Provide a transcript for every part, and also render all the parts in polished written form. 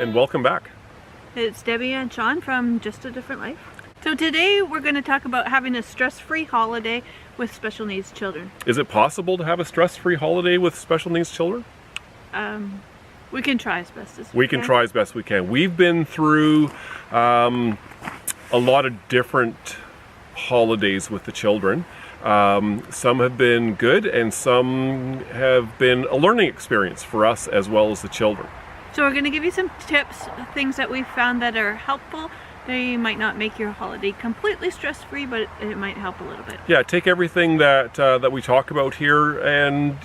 and welcome back. It's Debbie and Sean from Just a Different Life. So today we're going to talk about having a stress-free holiday with special needs children. Is it possible to have a stress-free holiday with special needs children? We can try as best as we can. Try as best we can. We've been through a lot of different holidays with the children. Some have been good and some have been a learning experience for us as well as the children. So we're going to give you some tips, things that we've found that are helpful. They might not make your holiday completely stress-free, but it might help a little bit. Yeah, take everything that we talk about here and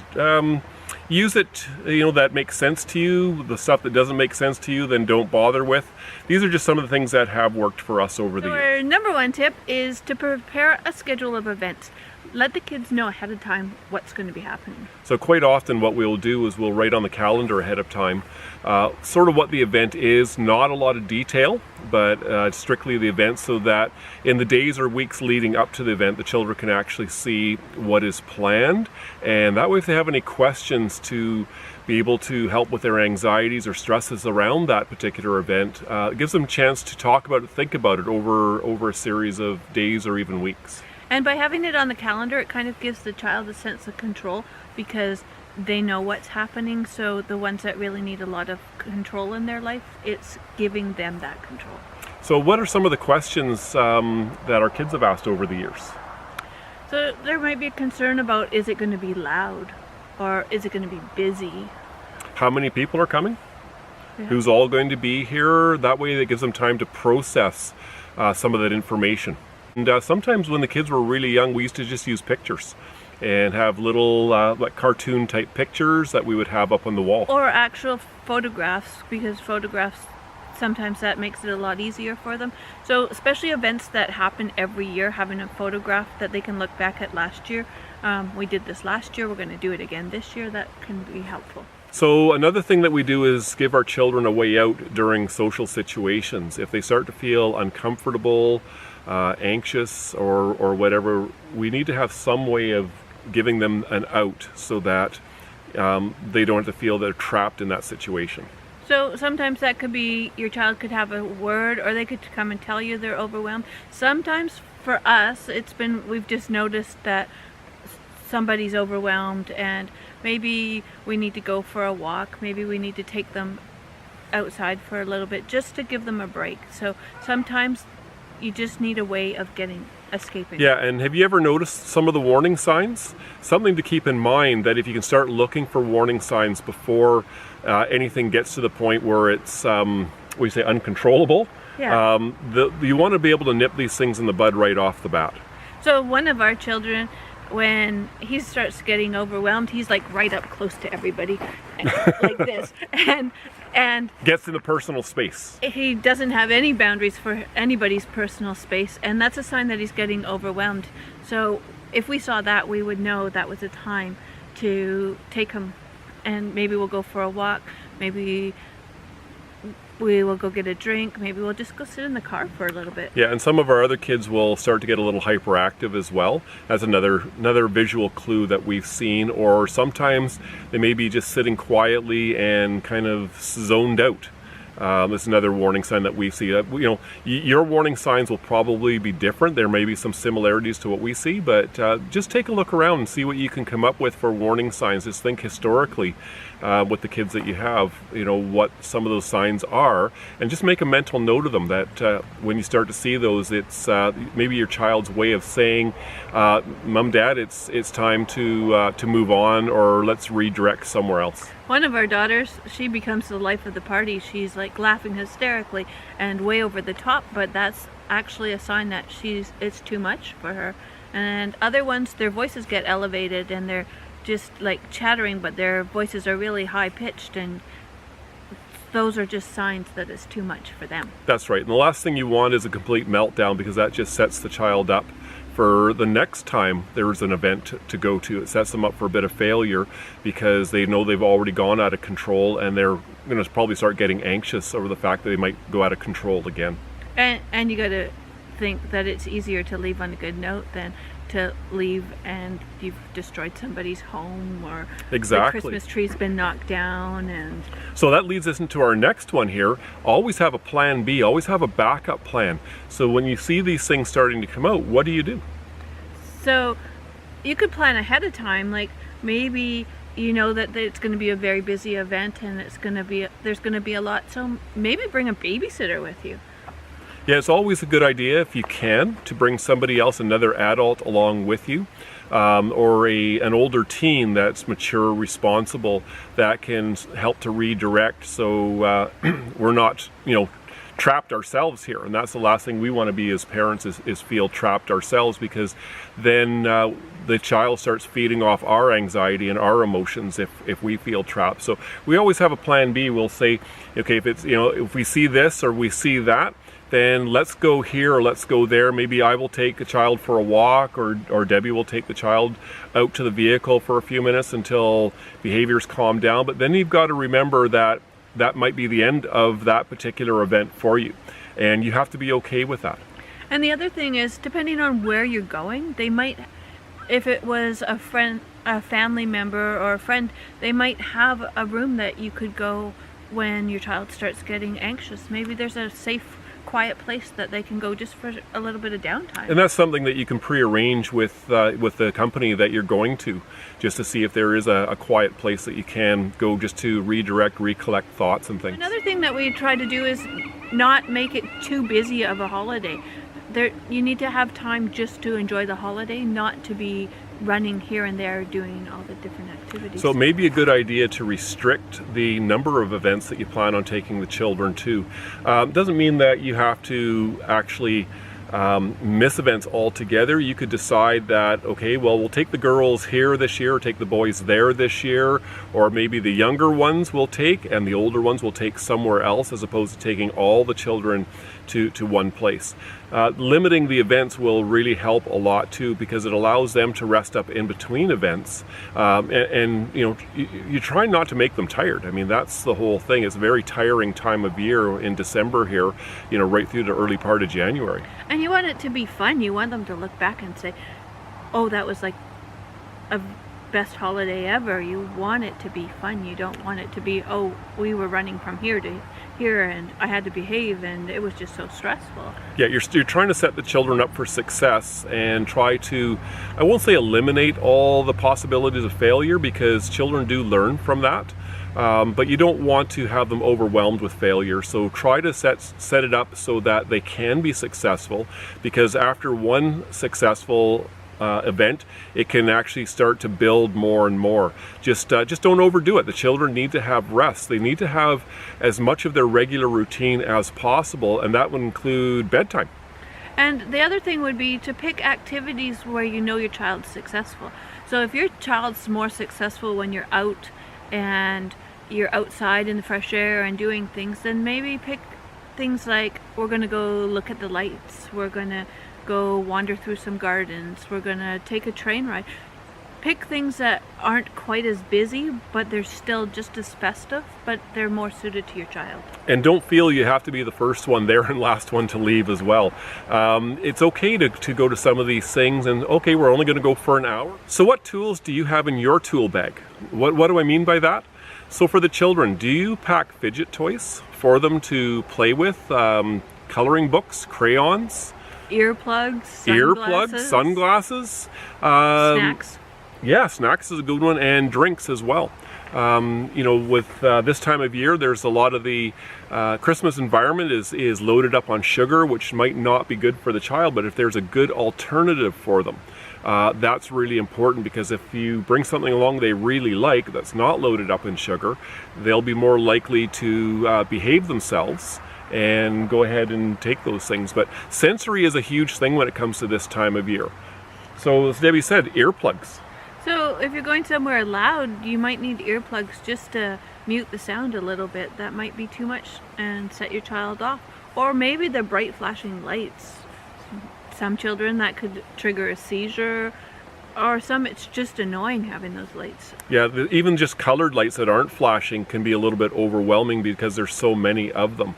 use it, that makes sense to you. The stuff that doesn't make sense to you, then don't bother with. These are just some of the things that have worked for us over the years. Our number one tip is to prepare a schedule of events. Let the kids know ahead of time what's going to be happening. So quite often what we'll do is we'll write on the calendar ahead of time sort of what the event is, not a lot of detail, but strictly the event, so that in the days or weeks leading up to the event, the children can actually see what is planned. And that way, if they have any questions, to be able to help with their anxieties or stresses around that particular event, it gives them a chance to talk about it, think about it over a series of days or even weeks. And by having it on the calendar, it kind of gives the child a sense of control because they know what's happening. So the ones that really need a lot of control in their life, it's giving them that control. So what are some of the questions that our kids have asked over the years? So there might be a concern about, is it going to be loud or is it going to be busy? How many people are coming? Yeah. Who's all going to be here? That way it gives them time to process some of that information. And sometimes when the kids were really young, we used to just use pictures and have little like cartoon type pictures that we would have up on the wall. Or actual photographs, because photographs, sometimes that makes it a lot easier for them. So especially events that happen every year, having a photograph that they can look back at last year. We did this last year, we're going to do it again this year. That can be helpful. So another thing that we do is give our children a way out during social situations. If they start to feel uncomfortable, anxious or whatever, we need to have some way of giving them an out so that they don't have to feel they're trapped in that situation. So sometimes that could be your child could have a word, or they could come and tell you they're overwhelmed. Sometimes for us, we've just noticed that somebody's overwhelmed and maybe we need to go for a walk. Maybe we need to take them outside for a little bit just to give them a break. So sometimes you just need a way of escaping. Yeah, and have you ever noticed some of the warning signs? Something to keep in mind, that if you can start looking for warning signs before anything gets to the point where it's, uncontrollable, yeah. You want to be able to nip these things in the bud right off the bat. So one of our children, when he starts getting overwhelmed, he's like right up close to everybody, like this, and gets in the personal space. He doesn't have any boundaries for anybody's personal space, and that's a sign that he's getting overwhelmed. So if we saw that, we would know that was a time to take him, and maybe we'll go for a walk, maybe we will go get a drink, maybe we'll just go sit in the car for a little bit. Yeah, and some of our other kids will start to get a little hyperactive as well. That's another visual clue that we've seen. Or sometimes they may be just sitting quietly and kind of zoned out. That's another warning sign that we see. Your warning signs will probably be different. There may be some similarities to what we see, but just take a look around and see what you can come up with for warning signs. Just think historically with the kids that you have, what some of those signs are, and just make a mental note of them, that when you start to see those, it's maybe your child's way of saying, Mom, Dad, it's time to move on, or let's redirect somewhere else. One of our daughters, she becomes the life of the party. She's like laughing hysterically and way over the top, but that's actually a sign that it's too much for her. And other ones, their voices get elevated and they're just like chattering, but their voices are really high pitched, and those are just signs that it's too much for them. That's right. And the last thing you want is a complete meltdown, because that just sets the child up for the next time there's an event to go to. It sets them up for a bit of failure because they know they've already gone out of control, and they're going to probably start getting anxious over the fact that they might go out of control again. And you got to think that it's easier to leave on a good note than to leave and you've destroyed somebody's home, or Exactly. the Christmas tree's been knocked down. And So that leads us into our next one here. Always have a plan B, always have a backup plan. So when you see these things starting to come out, what do you do? so you could plan ahead of time, like maybe you know that it's going to be a very busy event and there's going to be a lot, so maybe bring a babysitter with you. Yeah, it's always a good idea if you can to bring somebody else, another adult along with you, or an older teen that's mature, responsible, that can help to redirect, so we're not, trapped ourselves here. And that's the last thing we want to be as parents, is feel trapped ourselves, because then the child starts feeding off our anxiety and our emotions if we feel trapped. So we always have a plan B. We'll say, okay, if it's, if we see this or we see that, then let's go here or let's go there. Maybe I will take a child for a walk, or Debbie will take the child out to the vehicle for a few minutes until behaviors calm down. But then you've got to remember that that might be the end of that particular event for you, and you have to be okay with that. And the other thing is, depending on where you're going, they might, if it was a friend, a family member or a friend, they might have a room that you could go when your child starts getting anxious. Maybe there's a safe, quiet place that they can go just for a little bit of downtime. And that's something that you can pre-arrange with the company that you're going to, just to see if there is a quiet place that you can go just to redirect, recollect thoughts and things. Another thing that we try to do is not make it too busy of a holiday. You need to have time just to enjoy the holiday, not to be running here and there doing all the different activities. So it may be a good idea to restrict the number of events that you plan on taking the children to. Doesn't mean that you have to actually miss events altogether. You could decide that, okay, well, we'll take the girls here this year, or take the boys there this year, or maybe the younger ones we'll take and the older ones we'll take somewhere else, as opposed to taking all the children to one place. Limiting the events will really help a lot too, because it allows them to rest up in between events, and you try not to make them tired. I mean, that's the whole thing. It's a very tiring time of year in December here, right through the early part of January. And you want it to be fun. You want them to look back and say, oh, that was like a best holiday ever. You want it to be fun. You don't want it to be, oh, we were running from here to here and I had to behave and it was just so stressful. Yeah, you're trying to set the children up for success and try to, I won't say eliminate all the possibilities of failure, because children do learn from that. But you don't want to have them overwhelmed with failure. So try to set it up so that they can be successful, because after one successful event, it can actually start to build more and more. Just don't overdo it. The children need to have rest. They need to have as much of their regular routine as possible, and that would include bedtime. And the other thing would be to pick activities where you know your child's successful. So if your child's more successful when you're out and you're outside in the fresh air and doing things, then maybe pick things like, we're going to go look at the lights, we're going to go wander through some gardens, we're going to take a train ride. Pick things that aren't quite as busy, but they're still just as festive, but they're more suited to your child. And don't feel you have to be the first one there and last one to leave as well. It's okay to go to some of these things, and okay, we're only going to go for an hour. So what tools do you have in your tool bag? What do I mean by that? So for the children, do you pack fidget toys for them to play with? Coloring books, crayons? Earplugs, sunglasses. Snacks. Yeah, snacks is a good one, and drinks as well. With this time of year, there's a lot of the Christmas environment is loaded up on sugar, which might not be good for the child, but if there's a good alternative for them, that's really important, because if you bring something along they really like that's not loaded up in sugar, they'll be more likely to behave themselves and go ahead and take those things. But sensory is a huge thing when it comes to this time of year. So as Debbie said, earplugs. So if you're going somewhere loud, you might need earplugs just to mute the sound a little bit. That might be too much and set your child off. Or maybe the bright flashing lights. Some children, that could trigger a seizure, or some it's just annoying having those lights. Yeah, even just colored lights that aren't flashing can be a little bit overwhelming because there's so many of them.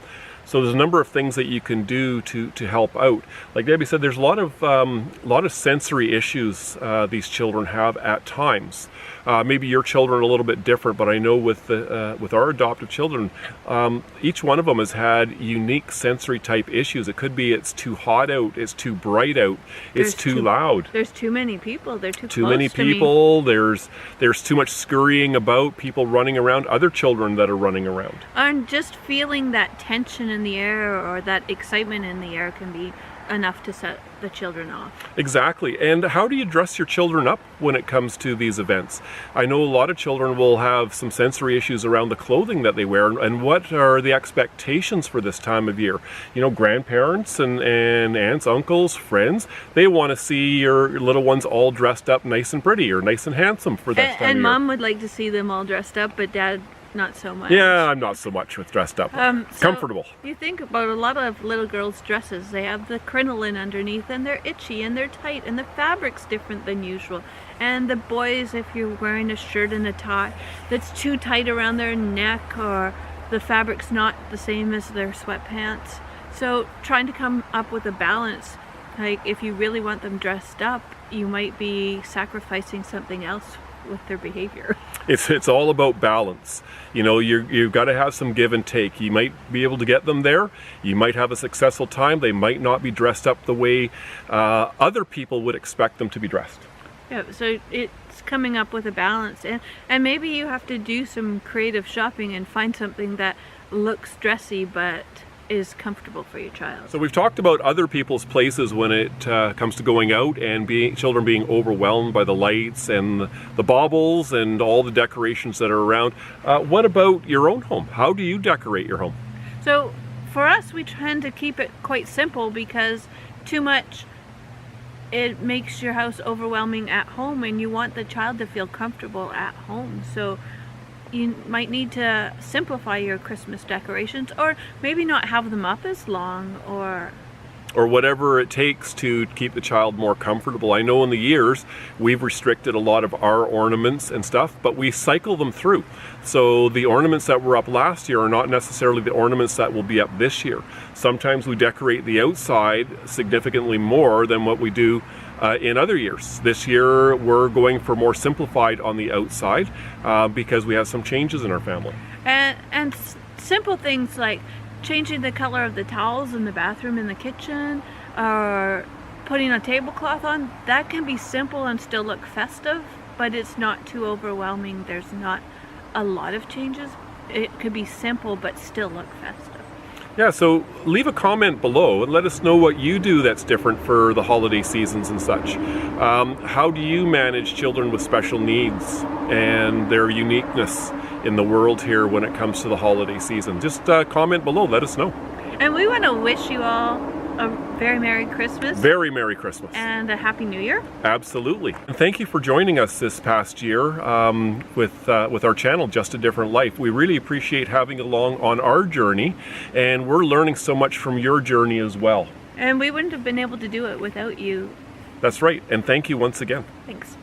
So there's a number of things that you can do to help out. Like Debbie said, there's a lot of sensory issues these children have at times. Maybe your children are a little bit different, but I know with our adoptive children, each one of them has had unique sensory type issues. It could be it's too hot out, it's too bright out, it's too loud. There's too many people. They're too Too close many to me. people. There's too much scurrying about, people running around, other children that are running around. And just feeling that tension in the air or that excitement in the air can be enough to set the children off. Exactly. And how do you dress your children up when it comes to these events? I know a lot of children will have some sensory issues around the clothing that they wear, and what are the expectations for this time of year? You know, grandparents and aunts, uncles, friends, they want to see your little ones all dressed up nice and pretty or nice and handsome for this time of year. And Mom would like to see them all dressed up, but Dad not so much. Yeah, I'm not so much with dressed up. So Comfortable. You think about a lot of little girls' dresses. They have the crinoline underneath, and they're itchy, and they're tight, and the fabric's different than usual. And the boys, if you're wearing a shirt and a tie that's too tight around their neck, or the fabric's not the same as their sweatpants. So trying to come up with a balance, like if you really want them dressed up, you might be sacrificing something else with their behavior. It's all about balance. You know, you've got to have some give and take. You might be able to get them there. You might have a successful time. They might not be dressed up the way other people would expect them to be dressed. Yeah, so it's coming up with a balance, and maybe you have to do some creative shopping and find something that looks dressy but is comfortable for your child. So we've talked about other people's places when it comes to going out and children being overwhelmed by the lights and the baubles and all the decorations that are around. What about your own home? How do you decorate your home? So for us, we tend to keep it quite simple, because too much, it makes your house overwhelming at home, and you want the child to feel comfortable at home. So you might need to simplify your Christmas decorations, or maybe not have them up as long, or whatever it takes to keep the child more comfortable. I know in the years we've restricted a lot of our ornaments and stuff, but we cycle them through. So the ornaments that were up last year are not necessarily the ornaments that will be up this year. Sometimes we decorate the outside significantly more than what we do in other years. This year we're going for more simplified on the outside because we have some changes in our family. And simple things like changing the color of the towels in the bathroom in the kitchen, or putting a tablecloth on, that can be simple and still look festive, but it's not too overwhelming. There's not a lot of changes. It could be simple but still look festive. Yeah, so leave a comment below and let us know what you do that's different for the holiday seasons and such. How do you manage children with special needs and their uniqueness in the world here when it comes to the holiday season? Just comment below, let us know. And we want to wish you all a very Merry Christmas. Very Merry Christmas. And a Happy New Year. Absolutely. And thank you for joining us this past year with our channel, Just a Different Life. We really appreciate having you along on our journey, and we're learning so much from your journey as well. And we wouldn't have been able to do it without you. That's right. And thank you once again. Thanks.